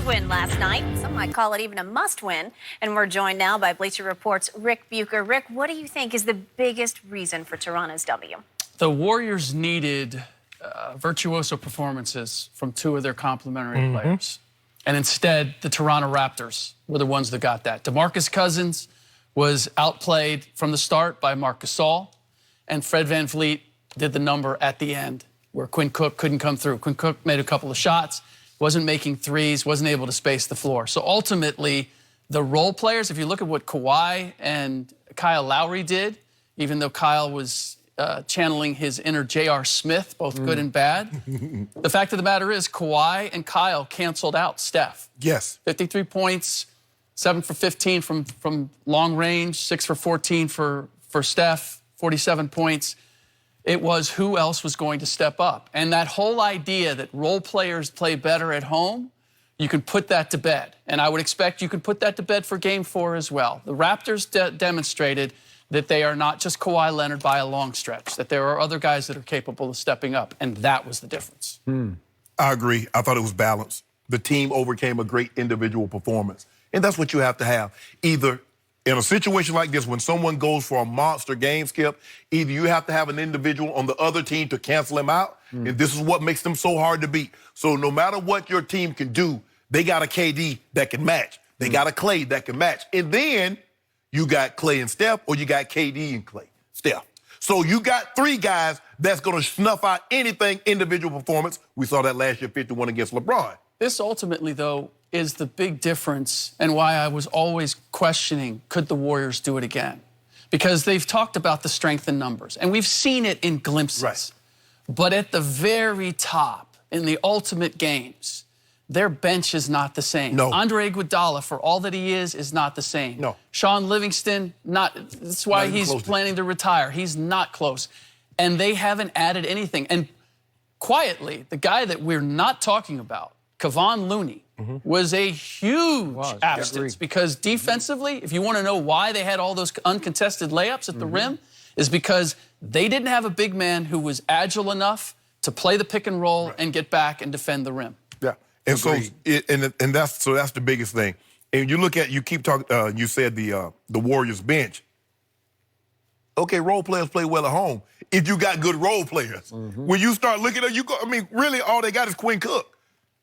win last night. Some might call it even a must-win. And we're joined now by Bleacher Report's Rick Bucher. Rick, what do you think is the biggest reason for Toronto's W? The Warriors needed virtuoso performances from two of their complementary players. And instead, the Toronto Raptors were the ones that got that. DeMarcus Cousins was outplayed from the start by Marc Gasol, and Fred VanVleet did the number at the end where Quinn Cook couldn't come through. Quinn Cook made a couple of shots, wasn't making threes, wasn't able to space the floor. So ultimately, the role players, if you look at what Kawhi and Kyle Lowry did, even though Kyle was channeling his inner J.R. Smith, both good and bad, the fact of the matter is Kawhi and Kyle canceled out Steph. Yes. 53 points, 7 for 15 from long range, 6 for 14 for Steph, 47 points. It was who else was going to step up. And that whole idea that role players play better at home, you can put that to bed. And I would expect you could put that to bed for Game 4 as well. The Raptors demonstrated that they are not just Kawhi Leonard by a long stretch, that there are other guys that are capable of stepping up, and that was the difference. I agree. I thought it was balanced. The team overcame a great individual performance. And that's what you have to have. Either in a situation like this, when someone goes for a monster game, Skip, either you have to have an individual on the other team to cancel him out, and this is what makes them so hard to beat. So no matter what your team can do, they got a KD that can match. They got a Clay that can match. And then you got Clay and Steph, or you got KD and Steph. So you got three guys that's going to snuff out anything individual performance. We saw that last year, 51 against LeBron. This ultimately, though, is the big difference and why I was always questioning, could the Warriors do it again? Because they've talked about the strength in numbers, and we've seen it in glimpses. Right. But at the very top, in the ultimate games, their bench is not the same. No. Andre Iguodala, for all that he is not the same. No. Sean Livingston, that's why Not even he's close planning to retire. He's not close. And they haven't added anything. And quietly, the guy that we're not talking about, Kevon Looney, was a huge absence because defensively, if you want to know why they had all those uncontested layups at the rim, is because they didn't have a big man who was agile enough to play the pick and roll and get back and defend the rim. Yeah. And that's the biggest thing. And you look at, you keep talking, you said the Warriors bench. Okay, role players play well at home if you got good role players. When you start looking at, really all they got is Quinn Cook.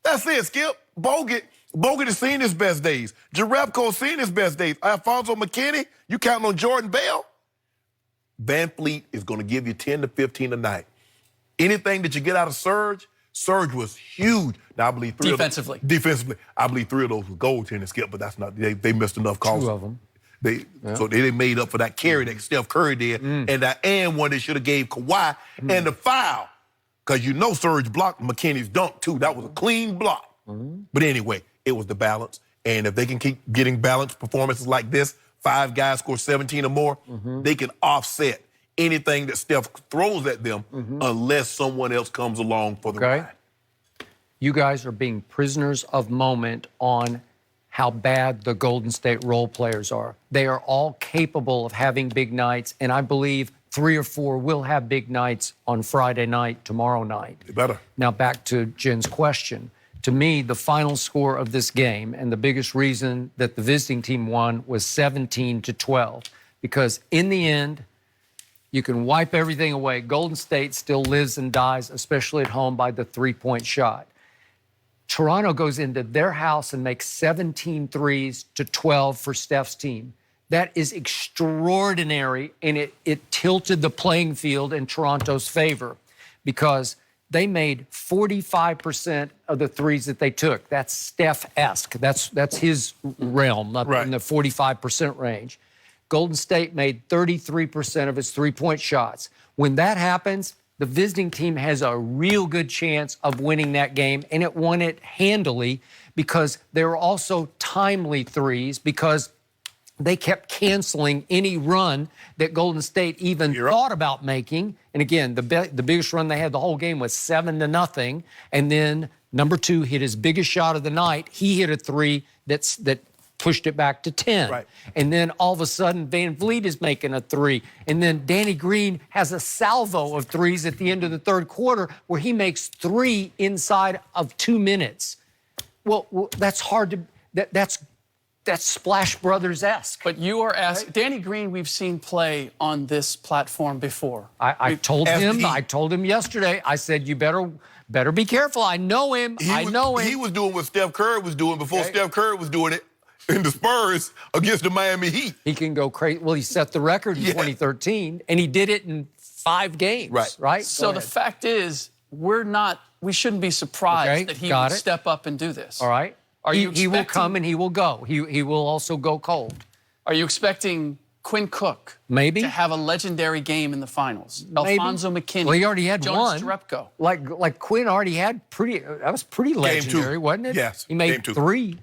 That's it, Skip. Bogut has seen his best days. Jerebko's seen his best days. Alfonso McKinney, you counting on Jordan Bell? VanVleet is going to give you 10 to 15 a night. Anything that you get out of Serge was huge. Now, I believe Defensively, I believe 3 of those were goaltending, Skip, but that's not, they missed enough calls. 2 of them. So they made up for that carry that Steph Curry did, and that one they should have gave Kawhi, and the foul. Because Serge blocked McKinney's dunk, too. That was a clean block. But anyway, it was the balance. And if they can keep getting balanced performances like this, 5 guys score 17 or more, they can offset anything that Steph throws at them unless someone else comes along for the ride. You guys are being prisoners of moment on how bad the Golden State role players are. They are all capable of having big nights, and I believe 3 or 4 will have big nights on Friday night, tomorrow night. They better. Now back to Jen's question. To me, the final score of this game and the biggest reason that the visiting team won was 17-12. Because in the end, you can wipe everything away. Golden State still lives and dies, especially at home, by the 3-point shot. Toronto goes into their house and makes 17 threes to 12 for Steph's team. That is extraordinary, and it tilted the playing field in Toronto's favor because they made 45% of the threes that they took. That's Steph-esque. That's his realm, up in the 45% range. Golden State made 33% of its 3-point shots. When that happens, the visiting team has a real good chance of winning that game, and it won it handily because there were also timely threes because they kept canceling any run that Golden State even thought about making. And again, the biggest run they had the whole game was 7-0. And then number 2 hit his biggest shot of the night. He hit a 3 that pushed it back to 10. Right. And then all of a sudden, VanVleet is making a 3. And then Danny Green has a salvo of 3s at the end of the 3rd quarter where he makes 3 inside of 2 minutes. Well, that's hard to. That's Splash Brothers-esque. But you are asking Danny Green. We've seen play on this platform before. I told him yesterday. I said, you better be careful. I know him. I know him. He was doing what Steph Curry was doing before Steph Curry was doing it in the Spurs against the Miami Heat. He can go crazy. Well, he set the record in 2013, and he did it in 5 games. Right. So the fact is, we shouldn't be surprised that he would step up and do this. All right. He will come and he will go. He will also go cold. Are you expecting Quinn Cook to have a legendary game in the finals? Maybe. Alfonso McKinney. Well, he already had Jonas one. Jerebko. Like Quinn already had that was pretty legendary, wasn't it? Yes. He made 3.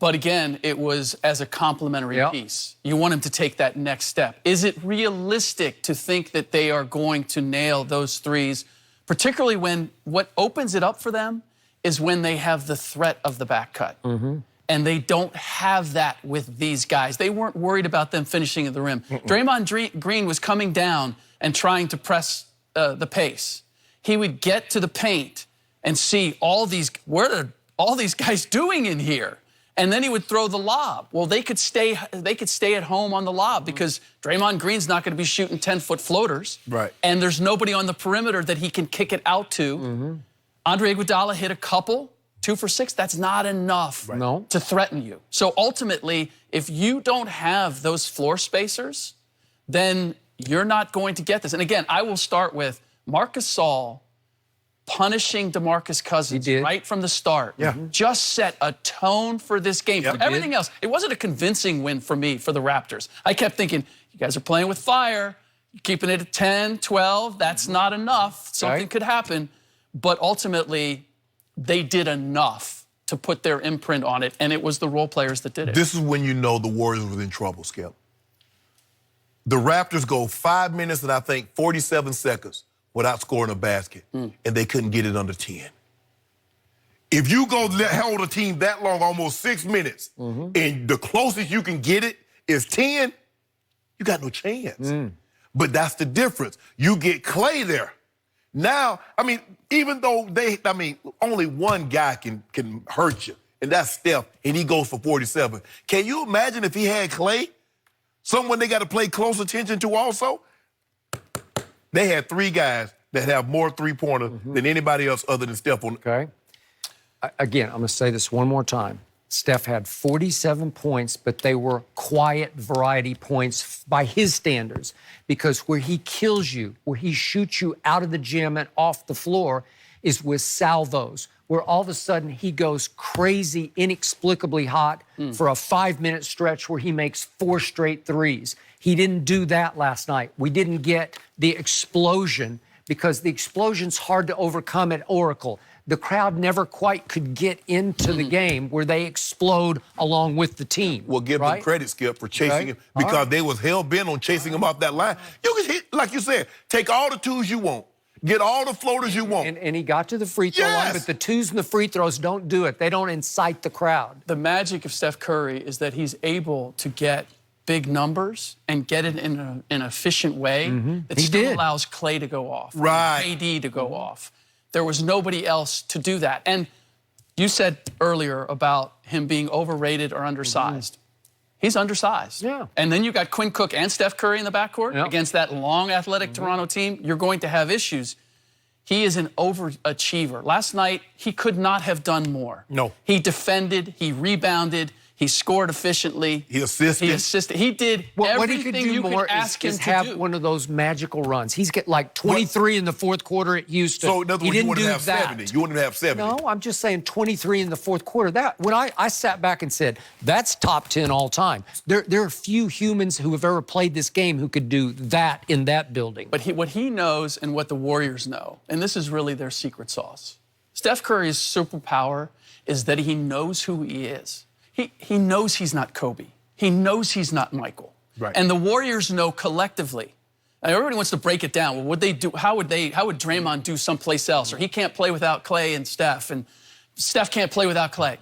But again, it was as a complimentary piece. You want him to take that next step. Is it realistic to think that they are going to nail those threes, particularly when what opens it up for them is when they have the threat of the back cut. And they don't have that with these guys. They weren't worried about them finishing at the rim. Draymond Green was coming down and trying to press the pace. He would get to the paint and see what are all these guys doing in here? And then he would throw the lob. Well, they could stay at home on the lob because Draymond Green's not going to be shooting 10-foot floaters. Right. And there's nobody on the perimeter that he can kick it out to. Andre Iguodala hit a couple, 2 for 6. That's not enough to threaten you. So ultimately, if you don't have those floor spacers, then you're not going to get this. And again, I will start with Marc Gasol punishing DeMarcus Cousins right from the start. Just set a tone for this game. For everything else, it wasn't a convincing win for me, for the Raptors. I kept thinking, you guys are playing with fire, you're keeping it at 10, 12. That's not enough. Something could happen. But ultimately, they did enough to put their imprint on it, and it was the role players that did it. This is when you know the Warriors was in trouble, Skip. The Raptors go 5 minutes and I think 47 seconds without scoring a basket, and they couldn't get it under 10. If you go hold a team that long, almost 6 minutes, and the closest you can get it is 10, you got no chance. But that's the difference. You get Clay there. Now, I mean, even though only one guy can hurt you, and that's Steph, and he goes for 47. Can you imagine if he had Clay? Someone they got to pay close attention to also? They had 3 guys that have more three-pointers than anybody else other than Steph. Again, I'm going to say this one more time. Steph had 47 points, but they were quiet variety points by his standards, because where he kills you, where he shoots you out of the gym and off the floor is with salvos, where all of a sudden he goes crazy, inexplicably hot for a 5-minute stretch where he makes 4 straight threes. He didn't do that last night. We didn't get the explosion because the explosion's hard to overcome at Oracle. The crowd never quite could get into the game where they explode along with the team. Well, give them credit, Skip, for chasing him, because they was hell-bent on chasing him off that line. You can hit, like you said, take all the twos you want, get all the floaters you want. And he got to the free throw line, but the twos and the free throws don't do it. They don't incite the crowd. The magic of Steph Curry is that he's able to get big numbers and get it in an efficient way that still allows Clay to go off, KD to go off. There was nobody else to do that. And you said earlier about him being overrated or undersized. He's undersized. And then you got Quinn Cook and Steph Curry in the backcourt against that long, athletic Toronto team. You're going to have issues. He is an overachiever. Last night, he could not have done more. He defended, he rebounded, he scored efficiently. He assisted. He did everything you could ask him to have one of those magical runs. He's get like 23 in the fourth quarter at Houston. So in other words, you want to have 70. You want him to have 70. No, I'm just saying 23 in the fourth quarter. That when I sat back and said, that's top 10 all time. There are few humans who have ever played this game who could do that in that building. But what he knows and what the Warriors know, and this is really their secret sauce. Steph Curry's superpower is that he knows who he is. He knows he's not Kobe. He knows he's not Michael. And the Warriors know collectively. And everybody wants to break it down. Well, would they do? How would Draymond do someplace else? Or he can't play without Clay and Steph, and Steph can't play without Clay.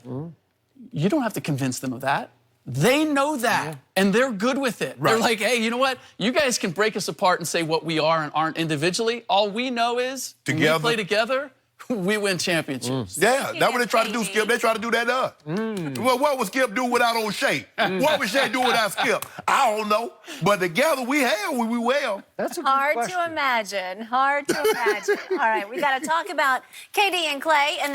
You don't have to convince them of that. They know that, and they're good with it. They're like, hey, you know what? You guys can break us apart and say what we are and aren't individually. All we know is when we play together, we win championships. Yeah, that's what they try to do, Skip. They try to do that to us. Well, what would Skip do without old Shea? What would Shea do without Skip? I don't know. But together we well. That's a good Hard question. to imagine. Hard to imagine. All right, we got to talk about KD and Clay and